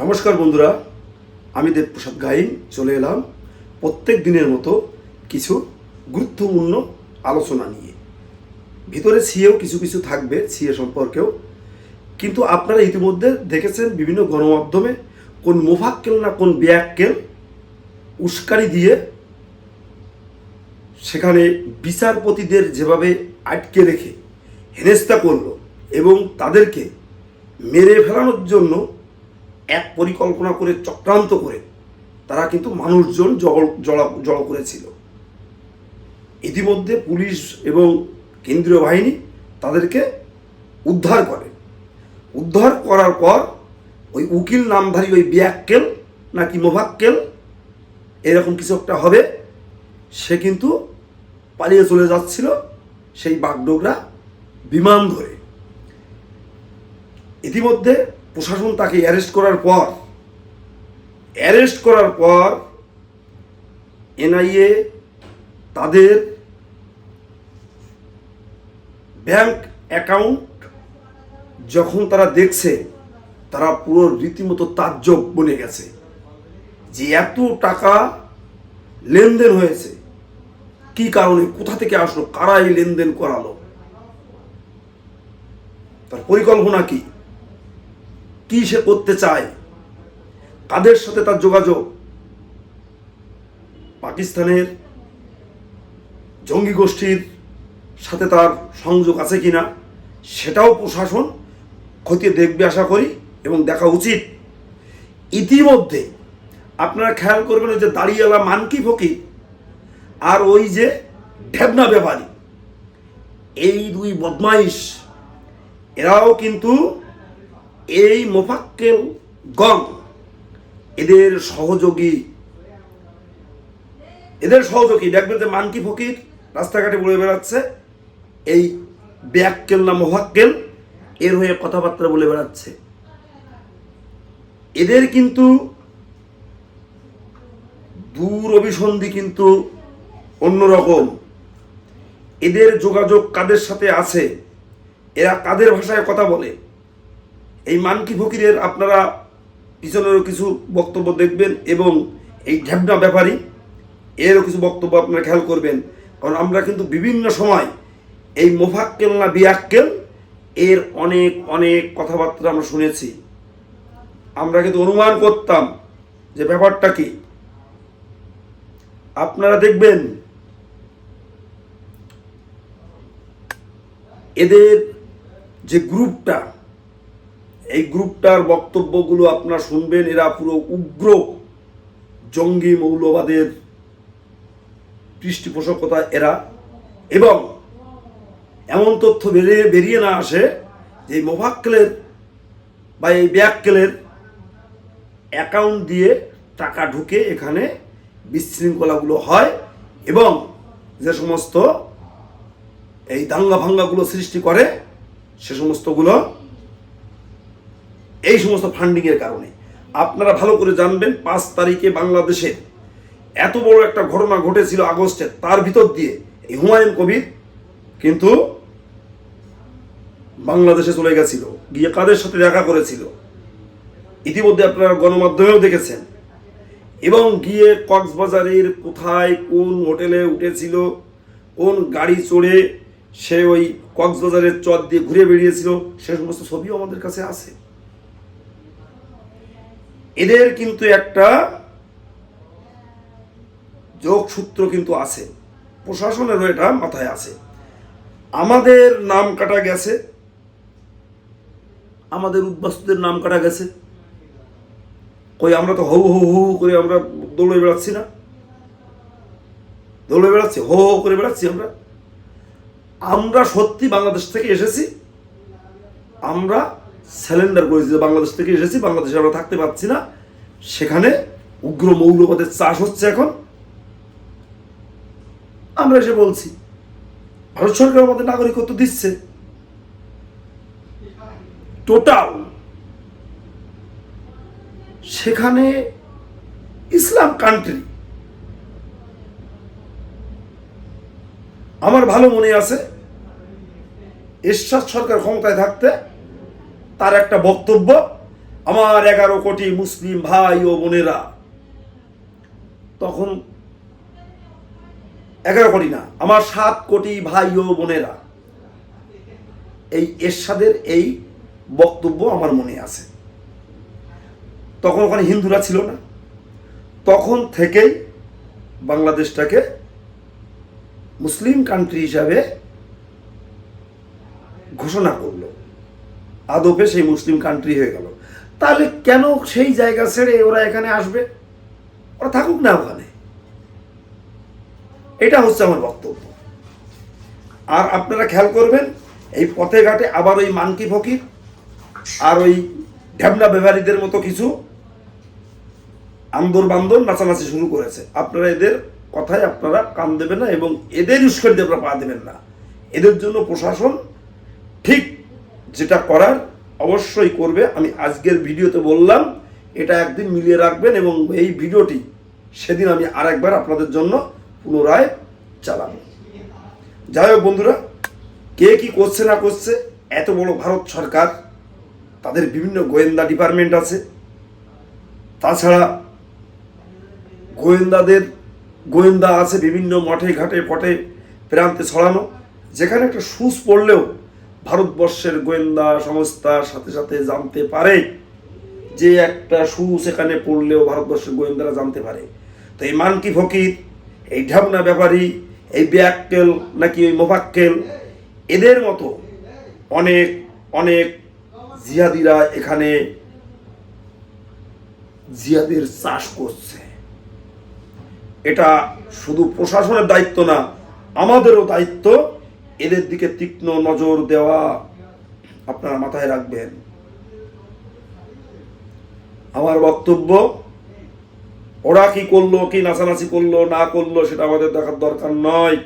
নমস্কার বন্ধুরা, আমি দেবপ্রসাদ গাইন চলে এলাম প্রত্যেক দিনের মতো কিছু গুরুত্বপূর্ণ আলোচনা নিয়ে। ভিতরে সিএও কিছু কিছু থাকবে, সিএ সম্পর্কেও। কিন্তু আপনারা ইতিমধ্যে দেখেছেন বিভিন্ন গণমাধ্যমে কোন মোফাক্কেল না কোন বেয়াক্কেল উস্কানি দিয়ে সেখানে বিচারপতিদের যেভাবে আটকে রেখে হেনস্থা করলো এবং তাদেরকে মেরে ফেলানোর জন্য এক পরিকল্পনা করে চক্রান্ত করে তারা কিন্তু মানুষজন জড়ো করেছিল। ইতিমধ্যে পুলিশ এবং কেন্দ্রীয় বাহিনী তাদেরকে উদ্ধার করে। উদ্ধার করার পর ওই উকিল নামধারী ওই বেয়াক্কেল নাকি মোফাক্কেল এরকম কিছু একটা হবে, সে কিন্তু পালিয়ে চলে যাচ্ছিল সেই বাগডোগরা বিমান ধরে। ইতিমধ্যে প্রশাসন তাকে অ্যারেস্ট করার পর এনআইএ তাদের ব্যাংক অ্যাকাউন্ট যখন তারা দেখছে, তারা পুরো রীতিমতো তাজ্জব বনে গেছে যে এত টাকা লেনদেন হয়েছে, কি কারণে, কোথা থেকে আসলো, কারা এই লেনদেন করালো, তার পরিকল্পনা কি, কি সে করতে চায়, কাদের সাথে তার যোগাযোগ, পাকিস্তানের জঙ্গি গোষ্ঠীর সাথে তার সংযোগ আছে কিনা সেটাও প্রশাসন খতিয়ে দেখবে আশা করি, এবং দেখা উচিত। ইতিমধ্যে আপনারা খেয়াল করবেন যে দাড়িওয়ালা মানকি ফকির আর ওই যে ঢেবনা ব্যাপারী, এই দুই বদমাইশ এরাও কিন্তু এই মোফাক্কেল গং এদের সহযোগী। দেখবেন যে মানকি ফকির রাস্তাঘাটে বলে বেড়াচ্ছে, এই বেয়াক্কেল না মোফাক্কেল এর হয়ে কথাবার্তা বলে বেড়াচ্ছে। এদের কিন্তু দূর অভিসন্ধি কিন্তু অন্যরকম। এদের যোগাযোগ কাদের সাথে আছে, এরা কাদের ভাষায় কথা বলে, এই মানকি ফকিরের আপনারা পিছনেরও কিছু বক্তব্য দেখবেন, এবং এই ঢেবনা ব্যাপারী এরও কিছু বক্তব্য আপনারা খেয়াল করবেন। কারণ আমরা কিন্তু বিভিন্ন সময় এই মোফাক্কেল না বিয়াক্কেল এর অনেক অনেক কথাবার্তা আমরা শুনেছি। আমরা কিন্তু অনুমান করতাম যে ব্যাপারটা কি। আপনারা দেখবেন এদের যে গ্রুপটা, এই গ্রুপটার বক্তব্যগুলো আপনারা শুনবেন, এরা পুরো উগ্র জঙ্গি মৌলবাদের পৃষ্ঠপোষকতা এরা। এবং এমন তথ্য বেরিয়ে না আসে যে এই মোফাক্কেলের বা এই বেয়াক্কেলের অ্যাকাউন্ট দিয়ে টাকা ঢুকে এখানে বিশৃঙ্খলাগুলো হয়, এবং যে সমস্ত এই দাঙ্গা ভাঙ্গাগুলো সৃষ্টি করে সে সমস্তগুলো এই সমস্ত ফান্ডিংয়ের কারণে। আপনারা ভালো করে জানবেন 5 তারিখে বাংলাদেশে এত বড় একটা ঘটনা ঘটেছিল আগস্টে, তার ভিতর দিয়ে এই হুমায়ুন কবির কিন্তু বাংলাদেশে চলে গেছিল, গিয়ে কাদের সাথে দেখা করেছিল ইতিমধ্যে আপনারা গণমাধ্যমেও দেখেছেন, এবং গিয়ে কক্সবাজারের কোথায় কোন হোটেলে উঠেছিল, কোন গাড়ি চড়ে সে ওই কক্সবাজারের চর দিয়ে ঘুরে বেরিয়েছিল, সে সমস্ত ছবিও আমাদের কাছে আছে। এদের কিন্তু একটা যোগসূত্র কিন্তু আছে, প্রশাসনেরও এটা মাথায় আছে। আমাদের নাম কাটা গেছে, আমাদের উদ্বাস্তুদের নাম কাটা গেছে, কই আমরা তো হৌ হৌ হৌ করে আমরা দৌড়ে বেড়াচ্ছি না, দৌড়ে বেড়াচ্ছি, হো হো করে বেড়াচ্ছি। আমরা সত্যি বাংলাদেশ থেকে এসেছি, আমরা স্যালেন্ডার করেছি, বাংলাদেশ থেকে এসেছি, বাংলাদেশে আমরা থাকতে পারছি না, সেখানে উগ্র মৌলবাদের চাষ হচ্ছে এখন। আমরা এসে বলছি ভারত সরকার আমাদের নাগরিকত্ব দিচ্ছে, টোটাল সেখানে ইসলাম কান্ট্রি। আমার ভালো মনে আছে এরশাদ সরকার ক্ষমতায় থাকতে তার একটা বক্তব্য আমার 11 কোটি মুসলিম ভাই ও বোনেরা, তখন 11 কোটি না, আমার 7 কোটি ভাই ও বোনেরা, এই এরশাদের এই বক্তব্য আমার মনে আছে। তখন ওখানে হিন্দুরা ছিল না, তখন থেকেই বাংলাদেশটাকে মুসলিম কান্ট্রি হিসাবে ঘোষণা করলো, আদপে সেই মুসলিম কান্ট্রি হয়ে গেল। তাহলে কেন সেই জায়গা ছেড়ে ওরা এখানে আসবে? ওরা থাকুক না ওখানে, এটা হচ্ছে আমার বক্তব্য। আর আপনারা খেয়াল করবেন, এই পথে ঘাটে আবার ওই মানকি ফকির আর ওই ঢ্যাবনা ব্যবহারীদের মতো কিছু আন্দোলন বান্দর নাচানাচি শুরু করেছে। আপনারা এদের কথায় আপনারা কান দেবেন না এবং এদের উস্কানিতে আপনারা পা দেবেন না। এদের জন্য প্রশাসন ঠিক যেটা করার অবশ্যই করবে। আমি আজকের ভিডিওতে বললাম, এটা একদিন মিলিয়ে রাখবেন এবং এই ভিডিওটি সেদিন আমি আরেকবার আপনাদের জন্য পুনরায় চালাবো। যাই হোক বন্ধুরা, কে কি করছে না করছে, এত বড় ভারত সরকার, তাদের বিভিন্ন গোয়েন্দা ডিপার্টমেন্ট আছে, তাছাড়া গোয়েন্দা আছে বিভিন্ন মঠে ঘাটে পটে প্রান্তে ছড়ানো, যেখানে একটা সুচ পড়লেও ভারতবর্ষের গোয়েন্দা সংস্থার সাথে সাথে জানতে পারে যে একটা সুচ এখানে পড়লেও ভারতবর্ষের গোয়েন্দারা জানতে পারে। তো এই মানকি ফকির, এই ঢাবনা ব্যাপারী, এই ব্যাককেল নাকি ওই মোফাক্কেল, এদের মতো অনেক অনেক জিহাদিরা এখানে জিহাদের চাষ করছে। এটা শুধু প্রশাসনের দায়িত্ব না, আমাদেরও দায়িত্ব এদের দিকে তীক্ষ্ণ নজর দেওয়া। আপনারা মাথায় রাখবেন। আমার বক্তব্য, ওরা কি করলো, কি নাচানাচি করলো না করলো সেটা আমাদের দেখার দরকার নয়।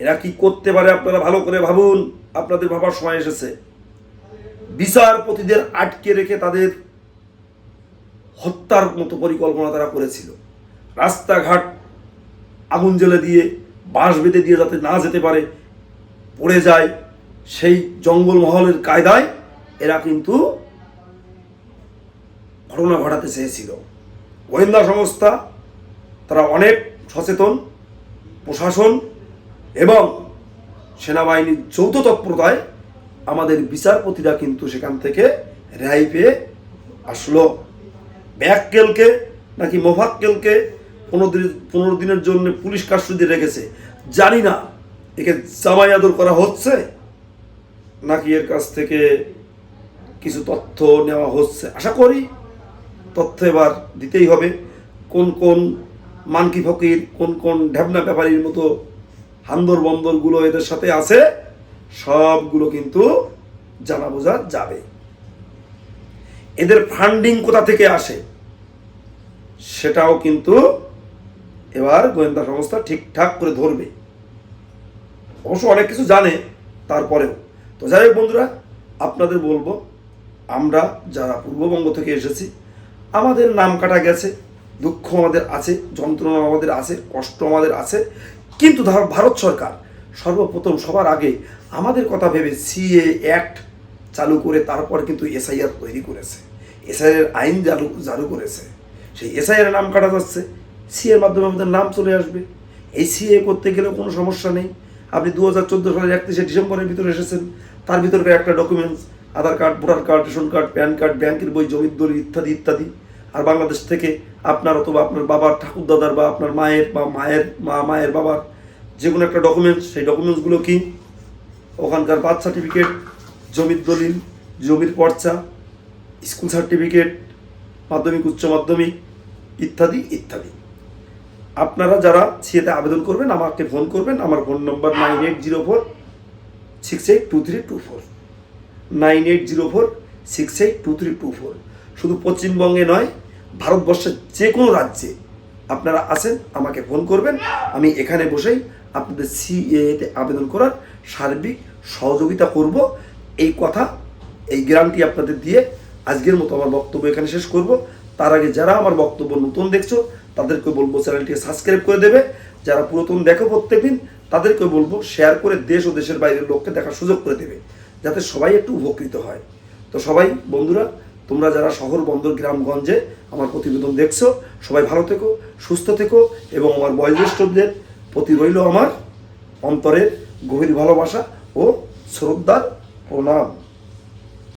এরা কি করতে পারে আপনারা ভালো করে ভাবুন। আপনাদের ভাবার সময় এসেছে। বিচারপতিদের আটকে রেখে তাদের হত্যার মতো পরিকল্পনা তারা করেছিল। রাস্তাঘাট আগুন জ্বেলে দিয়ে, বাঁশ বেঁধে দিয়ে যাতে না যেতে পারে, পড়ে যায়, সেই জঙ্গলমহলের কায়দায় এরা কিন্তু ঘটনা ঘটাতে চেয়েছিল। গোয়েন্দা সংস্থা তারা অনেক সচেতন, প্রশাসন এবং সেনাবাহিনীর যৌথ তৎপরতায় আমাদের বিচারপতিরা কিন্তু সেখান থেকে রেহাই পেয়ে আসলো। ব্যাককেলকে নাকি মোফাক্কেলকে 15 দিনের জন্য পুলিশ কাস্টডিতে রেখেছে। জানি না একে জামাই আদর করা হচ্ছে নাকি এর কাছ থেকে কিছু তথ্য নেওয়া হচ্ছে। আশা করি তথ্য এবার দিতেই হবে। কোন কোন মানকি ফকির, কোন কোন ঢ্যাবনা ব্যাপারীর মতো হান্দর বন্দরগুলো এদের সাথে আছে, সবগুলো কিন্তু জানা বোঝা যাবে। এদের ফান্ডিং কোথা থেকে আসে সেটাও কিন্তু এবার গোয়েন্দা সংস্থা ঠিকঠাক করে ধরবে। অবশ্য অনেক কিছু জানে তারপরেও। তো যাই হোক বন্ধুরা, আপনাদের বলবো, আমরা যারা পূর্ববঙ্গ থেকে এসেছি, আমাদের নাম কাটা গেছে, দুঃখ আমাদের আছে, যন্ত্রণা আমাদের আছে, কষ্ট আমাদের আছে। কিন্তু ভারত সরকার সর্বপ্রথম সবার আগে আমাদের কথা ভেবে সিএ অ্যাক্ট চালু করে তারপর কিন্তু এসআইআর তৈরি করেছে, এসআইআর আইন চালু করেছে। সেই এসআইআর নাম কাটা যাচ্ছে, সিএর মাধ্যমে আমাদের নাম চলে আসবে। এই সিএ করতে গেলেও কোনো সমস্যা নেই। আপনি 2014 সালের 31শে ডিসেম্বরের ভিতরে এসেছেন, তার ভিতরে একটা documents, Aadhaar card, voter card, ration card, PAN card, ব্যাংকের বই, জমির দলিল ইত্যাদি ইত্যাদি। আর বাংলাদেশ থেকে আপনার অথবা আপনার বাবার ঠাকুরদাদার বা আপনার মায়ের বা মায়ের বাবার যে কোনো একটা ডকুমেন্টস, সেই ডকুমেন্টসগুলো কি ওখানকার বার্থ সার্টিফিকেট, জমির দলিল, জমির পর্চা, স্কুল সার্টিফিকেট, মাধ্যমিক, উচ্চ মাধ্যমিক ইত্যাদি ইত্যাদি। আপনারা যারা সিএতে আবেদন করবেন আমাকে ফোন করবেন। আমার ফোন নম্বর 9804682324, 9804682324। শুধু পশ্চিমবঙ্গে নয়, ভারতবর্ষের যে কোনো রাজ্যে আপনারা আছেন আমাকে ফোন করবেন। আমি এখানে বসেই আপনাদের সিএতে আবেদন করার সার্বিক সহযোগিতা করব। এই কথা, এই গ্যারান্টি আপনাদের দিয়ে আজকের মতো আমার বক্তব্য এখানে শেষ করব। তার আগে যারা আমার বক্তব্য নতুন দেখছো তাদেরকে বলবো চ্যানেলটিকে সাবস্ক্রাইব করে দেবে। যারা পুরাতন দেখো প্রত্যেকদিন তাদেরকে বলবো শেয়ার করে দেশ ও দেশের বাইরের লোককে দেখার সুযোগ করে দেবে, যাতে সবাই একটু উপকৃত হয়। তো সবাই বন্ধুরা তোমরা যারা শহর বন্দর গ্রামগঞ্জে আমার প্রতিবেদন দেখছো, সবাই ভালো থেকো, সুস্থ থেকো, এবং আমার বয়োজ্যেষ্ঠদের প্রতি রইল আমার অন্তরের গভীর ভালোবাসা ও শ্রদ্ধার প্রণাম।